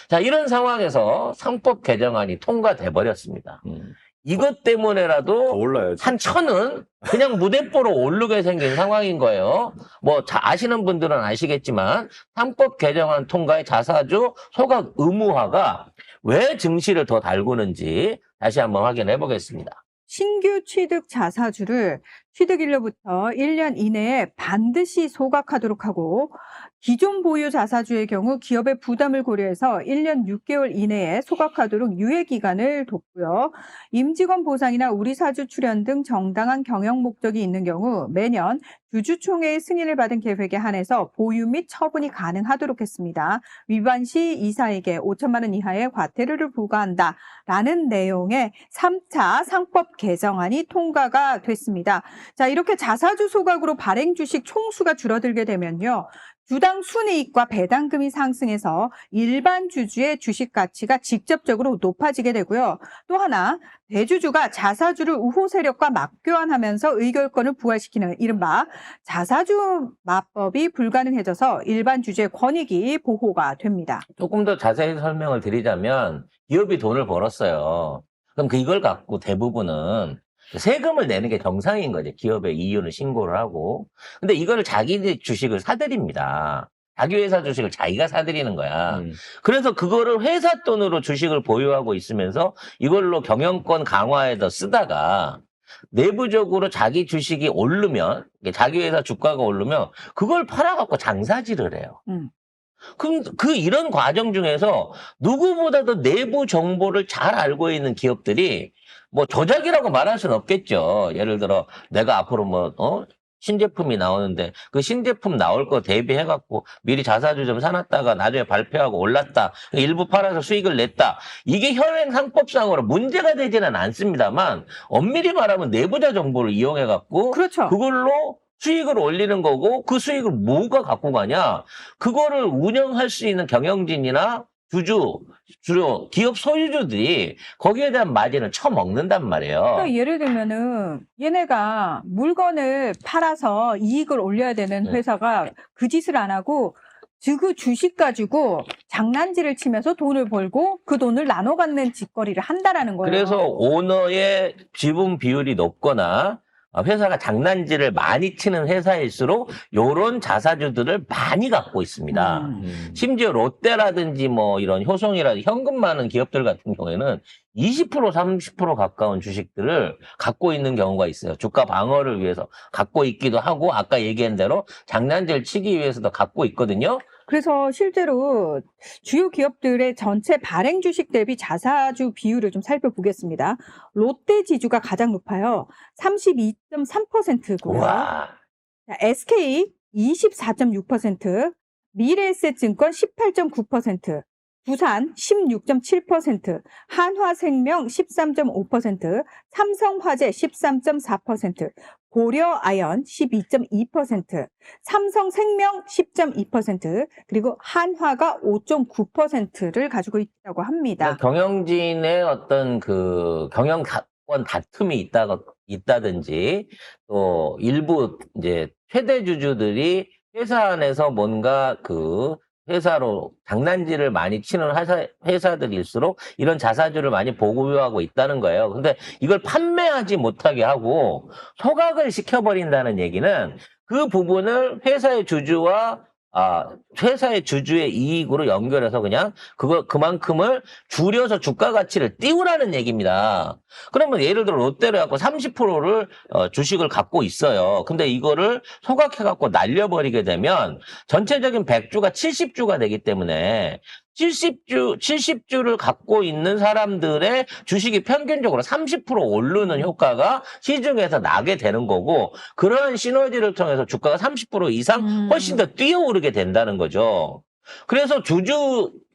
자, 이런 상황에서 상법 개정안이 통과돼 버렸습니다. 이것 더 때문에라도 올라야지. 한 천은 그냥 무대뽀로 오르게 생긴 상황인 거예요. 뭐 아시는 분들은 아시겠지만 상법 개정안 통과의 자사주 소각 의무화가 왜 증시를 더 달구는지 다시 한번 확인해 보겠습니다. 신규 취득 자사주를 취득일로부터 1년 이내에 반드시 소각하도록 하고 기존 보유 자사주의 경우 기업의 부담을 고려해서 1년 6개월 이내에 소각하도록 유예 기간을 뒀고요. 임직원 보상이나 우리사주 출연 등 정당한 경영 목적이 있는 경우 매년 주주총회의 승인을 받은 계획에 한해서 보유 및 처분이 가능하도록 했습니다. 위반 시 이사에게 5천만 원 이하의 과태료를 부과한다라는 내용의 3차 상법 개정안이 통과가 됐습니다. 자, 이렇게 자사주 소각으로 발행 주식 총수가 줄어들게 되면요. 주당 순이익과 배당금이 상승해서 일반 주주의 주식 가치가 직접적으로 높아지게 되고요. 또 하나, 대주주가 자사주를 우호 세력과 맞교환하면서 의결권을 부활시키는 이른바 자사주 맞법이 불가능해져서 일반 주주의 권익이 보호가 됩니다. 조금 더 자세히 설명을 드리자면 기업이 돈을 벌었어요. 그럼 이걸 갖고 대부분은 세금을 내는 게 정상인 거죠. 기업의 이윤을 신고를 하고. 근데 이거를 자기 주식을 사들입니다. 자기 회사 주식을 자기가 사들이는 거야. 그래서 그거를 회사 돈으로 주식을 보유하고 있으면서 이걸로 경영권 강화에다 쓰다가 내부적으로 자기 주식이 오르면, 자기 회사 주가가 오르면 그걸 팔아갖고 장사질을 해요. 그럼 이런 과정 중에서 누구보다도 내부 정보를 잘 알고 있는 기업들이 뭐 조작이라고 말할 수는 없겠죠. 예를 들어 내가 앞으로 신제품이 나오는데 그 신제품 나올 거 대비해갖고 미리 자사주 좀 사놨다가 나중에 발표하고 올랐다. 일부 팔아서 수익을 냈다. 이게 현행 상법상으로 문제가 되지는 않습니다만 엄밀히 말하면 내부자 정보를 이용해갖고 그렇죠. 그걸로 수익을 올리는 거고 그 수익을 뭐가 갖고 가냐. 그거를 운영할 수 있는 경영진이나 주로 기업 소유주들이 거기에 대한 마진을 쳐먹는단 말이에요. 그러니까 예를 들면은 얘네가 물건을 팔아서 이익을 올려야 되는 네. 회사가 그 짓을 안 하고 그 주식 가지고 장난질을 치면서 돈을 벌고 그 돈을 나눠 갖는 짓거리를 한다라는 거예요. 그래서 오너의 지분 비율이 높거나 회사가 장난질을 많이 치는 회사일수록 이런 자사주들을 많이 갖고 있습니다. 심지어 롯데라든지 뭐 이런 효성이라든지 현금 많은 기업들 같은 경우에는 20% 30% 가까운 주식들을 갖고 있는 경우가 있어요. 주가 방어를 위해서 갖고 있기도 하고 아까 얘기한 대로 장난질 치기 위해서도 갖고 있거든요. 그래서 실제로 주요 기업들의 전체 발행 주식 대비 자사주 비율을 좀 살펴보겠습니다. 롯데 지주가 가장 높아요. 32.3%고요. 와. SK 24.6%, 미래에셋증권 18.9%, 부산 16.7%, 한화생명 13.5%, 삼성화재 13.4%, 고려아연 12.2%, 삼성생명 10.2%, 그리고 한화가 5.9%를 가지고 있다고 합니다. 경영진의 어떤 경영권 다툼이 있다든지 또 일부 이제 최대 주주들이 회사 안에서 뭔가 회사로 장난질을 많이 치는 회사들일수록 이런 자사주를 많이 보유하고 있다는 거예요. 근데 이걸 판매하지 못하게 하고 소각을 시켜버린다는 얘기는 그 부분을 회사의 주주의 이익으로 연결해서 그냥 그만큼을 줄여서 주가 가치를 띄우라는 얘기입니다. 그러면 예를 들어 롯데를 갖고 30%를 주식을 갖고 있어요. 근데 이거를 소각해갖고 날려버리게 되면 전체적인 100주가 70주가 되기 때문에 70주를 갖고 있는 사람들의 주식이 평균적으로 30% 오르는 효과가 시중에서 나게 되는 거고 그러한 시너지를 통해서 주가가 30% 이상 훨씬 더 뛰어오르게 된다는 거죠. 그래서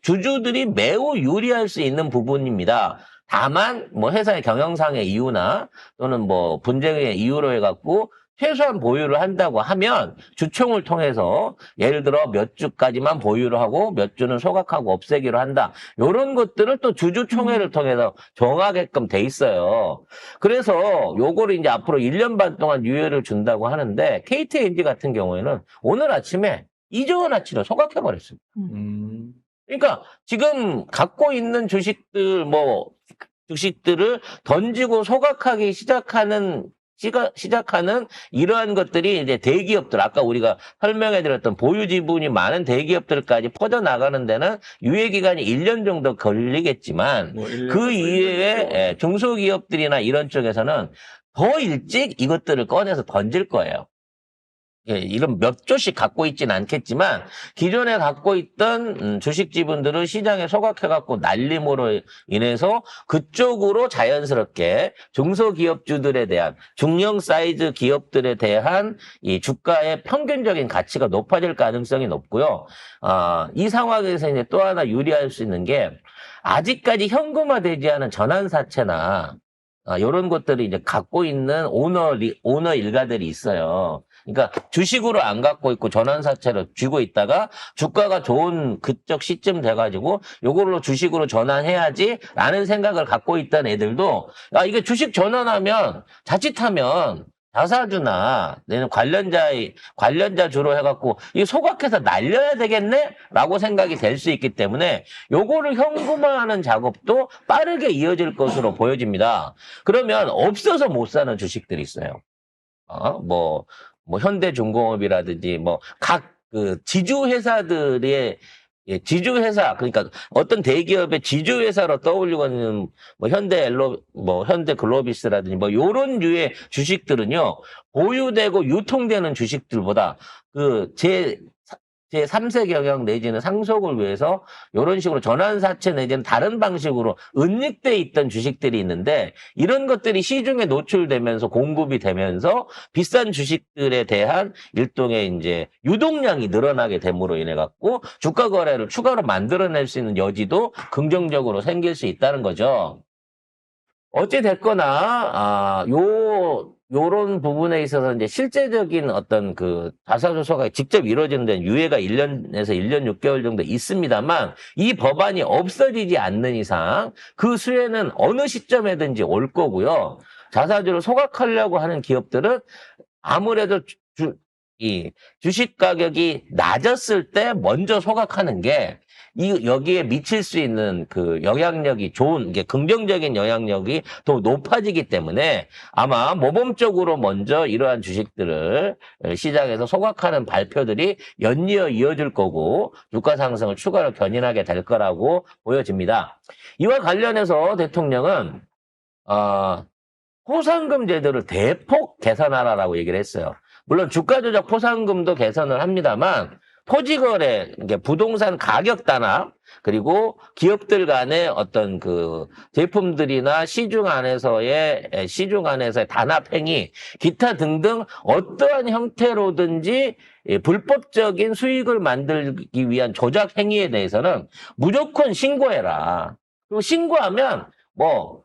주주들이 매우 유리할 수 있는 부분입니다. 다만 뭐 회사의 경영상의 이유나 또는 뭐 분쟁의 이유로 해갖고 최소한 보유를 한다고 하면 주총을 통해서 예를 들어 몇 주까지만 보유를 하고 몇 주는 소각하고 없애기로 한다. 이런 것들을 또 주주총회를 통해서 정하게끔 돼 있어요. 그래서 요거를 이제 앞으로 1년 반 동안 유예를 준다고 하는데 KTNG 같은 경우에는 오늘 아침에 2조 원어치를 소각해버렸습니다. 그러니까 지금 갖고 있는 주식들을 던지고 소각하기 시작하는 이러한 것들이 이제 대기업들, 아까 우리가 설명해드렸던 보유 지분이 많은 대기업들까지 퍼져나가는 데는 유예기간이 1년 정도 걸리겠지만, 뭐 1년 그 이외에 중소기업들이나 이런 쪽에서는 더 일찍 이것들을 꺼내서 던질 거예요. 예, 이런 몇 조씩 갖고 있지는 않겠지만 기존에 갖고 있던 주식 지분들을 시장에 소각해갖고 날림으로 인해서 그쪽으로 자연스럽게 중소기업주들에 대한 중형 사이즈 기업들에 대한 이 주가의 평균적인 가치가 높아질 가능성이 높고요. 이 상황에서 이제 또 하나 유리할 수 있는 게 아직까지 현금화되지 않은 전환사채나 이런 것들이 이제 갖고 있는 오너 일가들이 있어요. 그러니까 주식으로 안 갖고 있고 전환사채로 쥐고 있다가 주가가 좋은 그쪽 시점 돼가지고 요걸로 주식으로 전환해야지라는 생각을 갖고 있던 애들도 이게 주식 전환하면 자칫하면 자사주나 내는 관련자 주로 해갖고 이 소각해서 날려야 되겠네라고 생각이 될 수 있기 때문에 요거를 현금화하는 작업도 빠르게 이어질 것으로 보여집니다. 그러면 없어서 못 사는 주식들이 있어요. 현대중공업이라든지 각 그 지주회사들의 지주회사, 그러니까 어떤 대기업의 지주회사로 떠올리고 있는 현대글로비스라든지 요런 류의 주식들은요, 보유되고 유통되는 주식들보다 제3세 경영 내지는 상속을 위해서 이런 식으로 전환사채 내지는 다른 방식으로 은닉돼 있던 주식들이 있는데 이런 것들이 시중에 노출되면서 공급이 되면서 비싼 주식들에 대한 일종의 이제 유동량이 늘어나게 됨으로 인해 갖고 주가 거래를 추가로 만들어낼 수 있는 여지도 긍정적으로 생길 수 있다는 거죠. 어찌 됐거나 요런 부분에 있어서 이제 실제적인 어떤 그 자사조소가 직접 이루어지는 데는 유예가 1년에서 1년 6개월 정도 있습니다만 이 법안이 없어지지 않는 이상 그 수혜는 어느 시점에든지 올 거고요. 자사주를 소각하려고 하는 기업들은 아무래도 이 주식 가격이 낮았을 때 먼저 소각하는 게 여기에 미칠 수 있는 그 영향력이 긍정적인 영향력이 더 높아지기 때문에 아마 모범적으로 먼저 이러한 주식들을 시장에서 소각하는 발표들이 연이어 이어질 거고 주가 상승을 추가로 견인하게 될 거라고 보여집니다. 이와 관련해서 대통령은 포상금 제도를 대폭 개선하라라고 얘기를 했어요. 물론 주가 조작 포상금도 개선을 합니다만 토지거래, 부동산 가격 단합, 그리고 기업들 간의 어떤 그 제품들이나 시중 안에서의 단합 행위, 기타 등등 어떠한 형태로든지 불법적인 수익을 만들기 위한 조작 행위에 대해서는 무조건 신고해라. 그리고 신고하면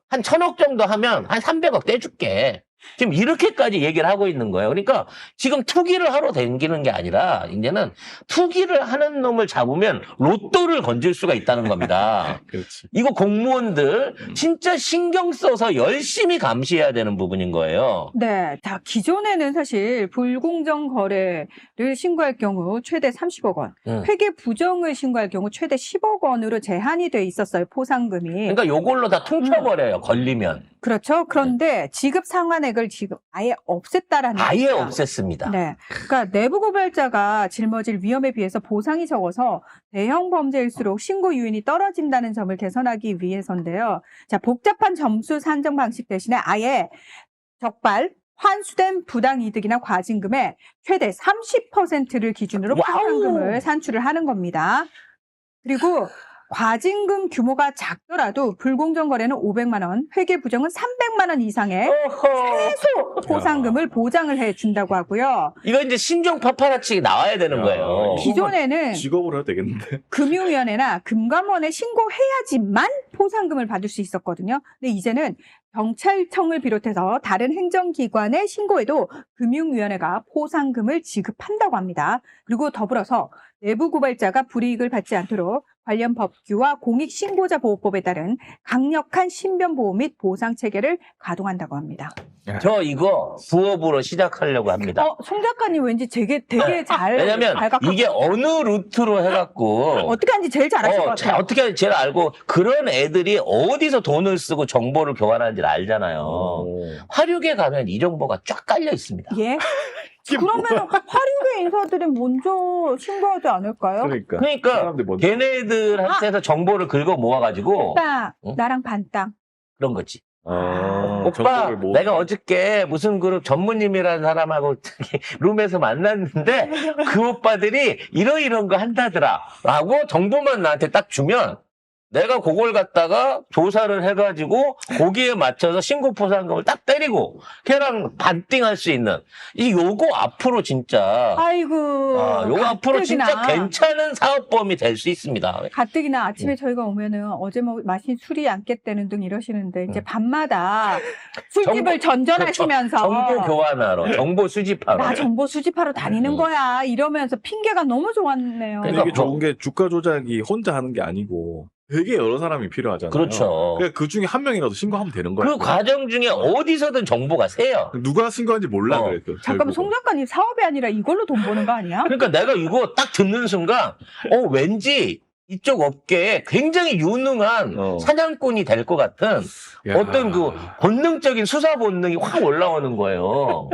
한 1,000억 정도 하면 한 300억 떼줄게. 지금 이렇게까지 얘기를 하고 있는 거예요. 그러니까 지금 투기를 하러 다니는 게 아니라 이제는 투기를 하는 놈을 잡으면 로또를 건질 수가 있다는 겁니다. 그렇지. 이거 공무원들 진짜 신경 써서 열심히 감시해야 되는 부분인 거예요. 네. 기존에는 사실 불공정 거래를 신고할 경우 최대 30억 원, 회계 부정을 신고할 경우 최대 10억 원으로 제한이 돼 있었어요, 포상금이. 그러니까 요걸로 다 퉁쳐버려요, 걸리면. 그렇죠. 그런데 지급 상환액을 지금 아예 없앴다라는 아예 겁니다. 없앴습니다. 네. 그러니까 내부 고발자가 짊어질 위험에 비해서 보상이 적어서 대형 범죄일수록 신고 유인이 떨어진다는 점을 개선하기 위해서인데요. 자, 복잡한 점수 산정 방식 대신에 아예 적발, 환수된 부당이득이나 과징금의 최대 30%를 기준으로 포상금을 산출을 하는 겁니다. 그리고 과징금 규모가 작더라도 불공정 거래는 500만 원, 회계 부정은 300만 원 이상의 최소 포상금을 보장을 해준다고 하고요. 이거 이제 신종 파파라치 나와야 되는 거예요. 기존에는 직업으로 해도 되겠는데. 금융위원회나 금감원에 신고해야지만 포상금을 받을 수 있었거든요. 근데 이제는 경찰청을 비롯해서 다른 행정기관에 신고해도 금융위원회가 포상금을 지급한다고 합니다. 그리고 더불어서 내부 고발자가 불이익을 받지 않도록 관련 법규와 공익신고자 보호법에 따른 강력한 신변보호 및 보상 체계를 가동한다고 합니다. 저 이거 부업으로 시작하려고 합니다. 송 작가님 왠지 되게 잘 왜냐면 발각하고 이게 어느 루트로 해갖고 어떻게 하는지 제일 잘하실 것 같아요. 어떻게 하는지 제일 알고 그런 애들이 어디서 돈을 쓰고 정보를 교환하는지를 알잖아요. 화류계 가면 이 정보가 쫙 깔려 있습니다. 예. 그러면 화류계 인사들이 먼저 신고하지 않을까요? 그러니까 사람들 먼저. 걔네들한테서 정보를 긁어 모아가지고 오빠 응? 나랑 반땅. 그런 거지. 정보를 오빠, 뭐- 내가 어저께 무슨 그룹 전무님이라는 사람하고 룸에서 만났는데 그 오빠들이 이런 거 한다더라 라고 정보만 나한테 딱 주면 내가 그걸 갖다가 조사를 해가지고 거기에 맞춰서 신고포상금을 딱 때리고 걔랑 반띵할 수 있는 요거 앞으로 진짜 아이고. 요거 앞으로 진짜 가뜩이나. 괜찮은 사업범이 될 수 있습니다. 가뜩이나 아침에 저희가 오면은 어제 마신 술이 안 깼다는 등 이러시는데 이제 밤마다 술집을 전전하시면서 정보 교환하러, 정보 수집하러. 나 정보 수집하러 다니는 거야 이러면서 핑계가 너무 좋았네요. 근데 그러니까 이게 좋은 게 주가 조작이 혼자 하는 게 아니고 되게 여러 사람이 필요하잖아요. 그렇죠. 그러니까 그 중에 한 명이라도 신고하면 되는 거예요. 그 과정 중에 어디서든 정보가 새요. 누가 신고한지 몰라 그래. 잠깐만 송 작가님 사업이 아니라 이걸로 돈 버는 거 아니야? 그러니까 내가 이거 딱 듣는 순간, 왠지 이쪽 업계에 굉장히 유능한 사냥꾼이 될 것 같은 어떤 그 본능적인 수사 본능이 확 올라오는 거예요.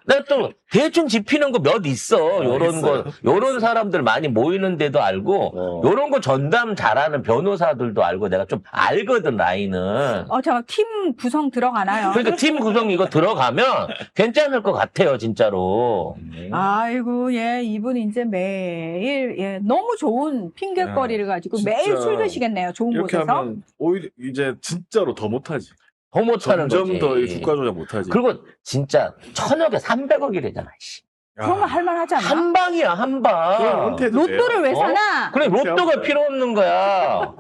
내가 또 대충 짚히는 거 몇 있어. 요런 있어요. 거, 요런 사람들 많이 모이는 데도 알고, 요런 거 전담 잘하는 변호사들도 알고 내가 좀 알거든, 라인은. 저 팀 구성 들어가나요? 그러니까 팀 구성 이거 들어가면 괜찮을 것 같아요, 진짜로. 아이고, 예, 이분 이제 매일, 예, 너무 좋은 핑계거리를 가지고 진짜 매일 술 드시겠네요, 좋은 이렇게 곳에서. 하면 오히려 이제 진짜로 더 못하지. 더 못하는 점점 거지. 더 이 주가 조작 못하지. 그리고 진짜 1,000억에 300억이래잖아, 씨. 그런 거 할만하지 않나? 한 방이야, 한 방. 그럼 은퇴해도 로또를 왜 어? 사나? 그래, 로또가 은퇴하고 필요 없는 거야.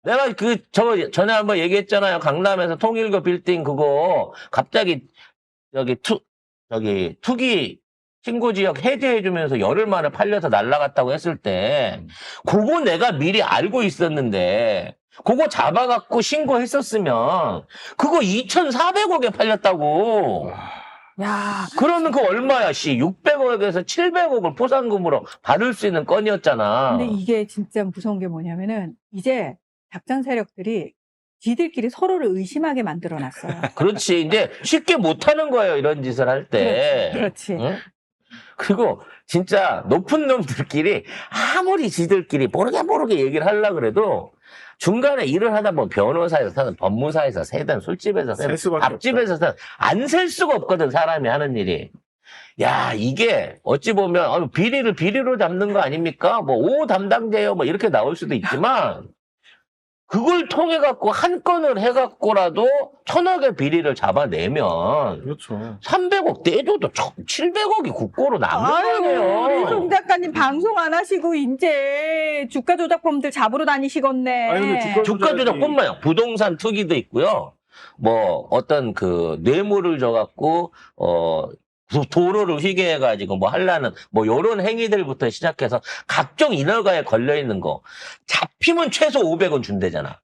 내가 전에 한번 얘기했잖아요. 강남에서 통일교 빌딩 그거 갑자기 투기 신고 지역 해제해주면서 열흘 만에 팔려서 날라갔다고 했을 때, 그거 내가 미리 알고 있었는데, 그거 잡아갖고 신고했었으면, 그거 2,400억에 팔렸다고. 야, 그러면 그 얼마야, 씨. 600억에서 700억을 포상금으로 받을 수 있는 건이었잖아. 근데 이게 진짜 무서운 게 뭐냐면은, 이제 작전 세력들이 지들끼리 서로를 의심하게 만들어 놨어요. 그렇지. 이제 쉽게 못하는 거예요, 이런 짓을 할 때. 그렇지. 응? 그리고 진짜 높은 놈들끼리 아무리 지들끼리 모르게 얘기를 하려고 그래도 중간에 일을 하다 보면 변호사에서 세든 법무사에서 세든 술집에서 셀 세든 수밖에 밥집에서 세든 안 셀 수가 없거든, 사람이 하는 일이. 야, 이게 어찌 보면 비리로 잡는 거 아닙니까? 뭐 5 담당자예요, 뭐 이렇게 나올 수도 있지만 그걸 통해 갖고 한 건을 해 갖고라도 1,000억의 비리를 잡아내면 그렇죠. 300억 떼줘도 700억이 국고로 남는 아이고, 우리 송 거예요. 작가님 방송 안 하시고 이제 주가 조작범들 잡으러 다니시겠네. 아니, 근데 주가 조작뿐만요. 부동산 투기도 있고요. 뭐 어떤 그 뇌물을 줘갖고 도로를 휘게해가지고 뭐 하려는 뭐 요런 행위들부터 시작해서 각종 인허가에 걸려있는 거 잡히면 최소 500원 준대잖아.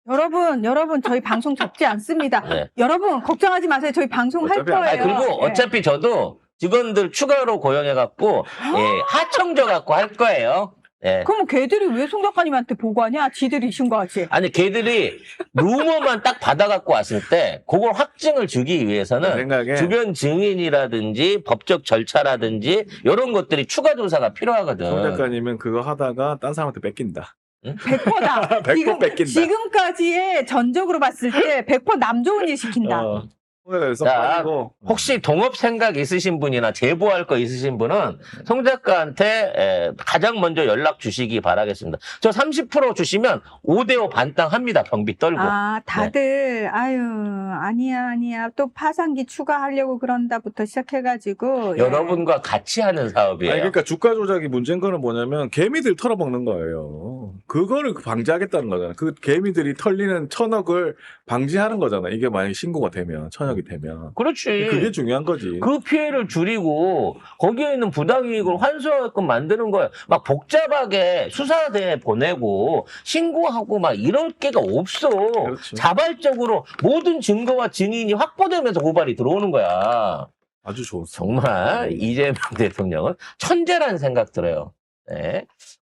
여러분 저희 방송 접지 않습니다. 네. 여러분 걱정하지 마세요. 저희 방송 할 어차피 거예요. 아니, 그리고 예. 어차피 저도 직원들 추가로 고용해갖고 하청조 갖고 할 거예요. 예. 그럼 걔들이 왜 송 작가님한테 보고하냐? 지들이 신고하지. 아니 걔들이 루머만 딱 받아갖고 왔을 때 그걸 확증을 주기 내 위해서는 생각에 주변 증인이라든지 법적 절차라든지 이런 것들이 추가 조사가 필요하거든. 송 작가님은 그거 하다가 딴 사람한테 뺏긴다. 100%다. 100% 뺏긴다. 지금까지의 전적으로 봤을 때 100% 남 좋은 일 시킨다. 그래서 자, 빠지고 혹시 동업 생각 있으신 분이나 제보할 거 있으신 분은 송 작가한테 가장 먼저 연락 주시기 바라겠습니다. 저 30% 주시면 5대5 반땅합니다. 경비 떨고. 아, 다들 아유 아니야 또 파산기 추가하려고 그런다부터 시작해가지고 여러분과 같이 하는 사업이에요. 아니 그러니까 주가 조작이 문제인 거는 뭐냐면 개미들 털어먹는 거예요. 그거를 방지하겠다는 거잖아. 그 개미들이 털리는 천억을 방지하는 거잖아. 이게 만약에 신고가 되면, 천억이 되면. 그렇지. 그게 중요한 거지. 그 피해를 줄이고 거기에 있는 부당이익을 환수하게끔 만드는 거야. 막 복잡하게 수사대에 보내고 신고하고 막 이럴 게가 없어. 그렇죠. 자발적으로 모든 증거와 증인이 확보되면서 고발이 들어오는 거야. 아주 좋은. 정말 이재명 대통령은 천재라는 생각 들어요. 네.